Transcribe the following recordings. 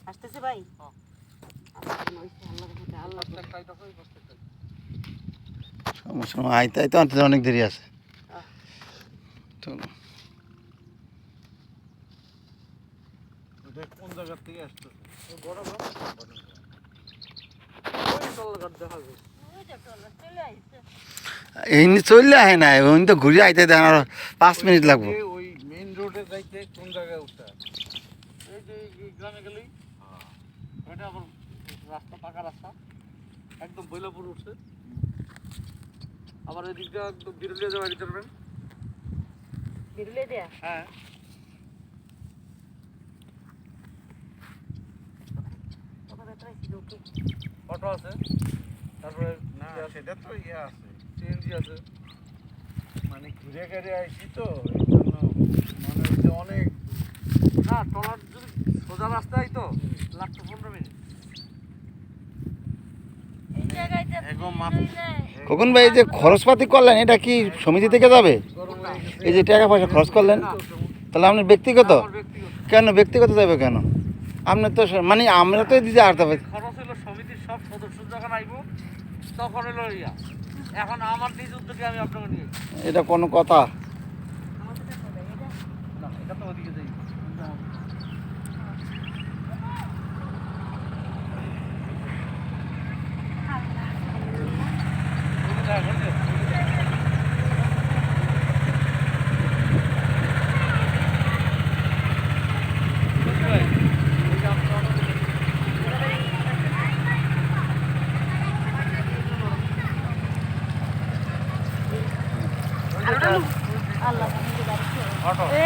আসতেছে ভাই। সমস্যা আইতে আইতে আনতে অনেক দেরি আছে। চলো কোন জায়গা থেকে আসতেছে? বড় এই চললে আহে না, ওই তো ঘুরে আইতে দেন আর 5 মিনিট লাগবে। ওই মেইন রোডে যাইতে কোন জায়গায় উঠতে? এই যে গ্রামে গেলেই ওইটা আবার রাস্তা, পাকা রাস্তা, একদম বৈলাপুর উঠছে। আবার এদিকটা একদম বিরুলিয়া যাওয়া যেতে পারবেন। বিরুলিয়া দেয়া? হ্যাঁ। অটো আছে, তারপরে না সেটা তো ইয়ে আছে, সিএনজি আছে। মানে ঘুরে ঘুরে আইছি তো এই জন্য মনে হচ্ছে অনেক না, টলার যদি সোজা রাস্তায় তো লাগতো 15 মিনিট। খোকন ভাই, এই যে খরচপাতি করলেন এটা কি সমিতি থেকে যাবে? গরম হয়ে গেছে। এই যে টাকা পয়সা খরচ করলেন, তাহলে আপনি ব্যক্তিগত আমার ব্যক্তিগত কেন? ব্যক্তিগত যাবে কেন? আপনি তো মানে আমরা তো দিতে আসতে হবে। খরচ হলো সমিতির সব সদস্য যখন আইব তখন হলো ইয়া। এখন আমার নিজ উদ্যোগে আমি আপনাকে নিয়ে এটা কোনো কথা? না, এটা তো ওদিকে যাই।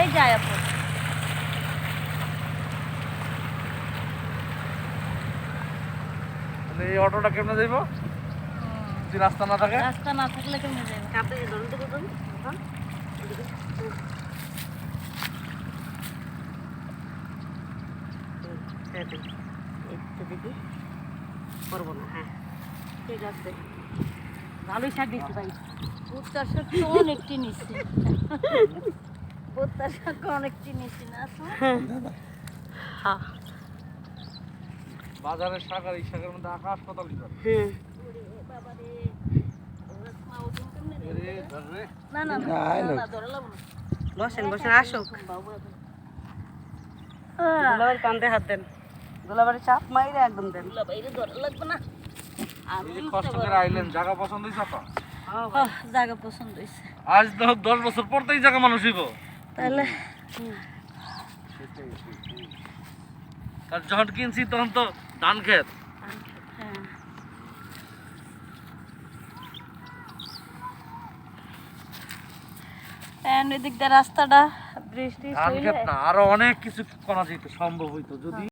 এই যায় আপু। তাহলে এই অটোটা কেমনে যাইব যদি রাস্তা না থাকে? রাস্তা না থাকলে কেমনে যাবে? আপনি ধরুন তো বুঝুন। দেখি করবো না। হ্যাঁ ঠিক আছে, ভালোই শাক দিচ্ছি ভাই। ভুট্টার শাক তো অনেকটি নিচ্ছি, ভুট্টার শাক অনেকটি নিচ্ছি না। হ্যাঁ বাজারের শাক আর এই শাকের মধ্যে আকাশ পাতাল ডিফারেন্স। না না না, আইলো। না ধরে লাভ না। বসেন বসেন, আসুক। দুলাবাড়ির কান্দে হাত দেন, দুলাবাড়ির চাপ মাইরে একদম দেন। দুলাবাড়িরে ধরে লাগবে না। এই যে কষ্ট করে আইলেন, জায়গা পছন্দ হইছে আপনার? জায়গা পছন্দ হয়েছে আজ 10 বছর পর তো এই জায়গা মানুষ হইব। তাহলে আর যখন কিনছি তখন তো ধান ক্ষেত। হ্যাঁ এদিক দিয়ে রাস্তাটা বৃষ্টি ধান ক্ষেত না, আরো অনেক কিছু করা যেত, সম্ভব হইতো যদি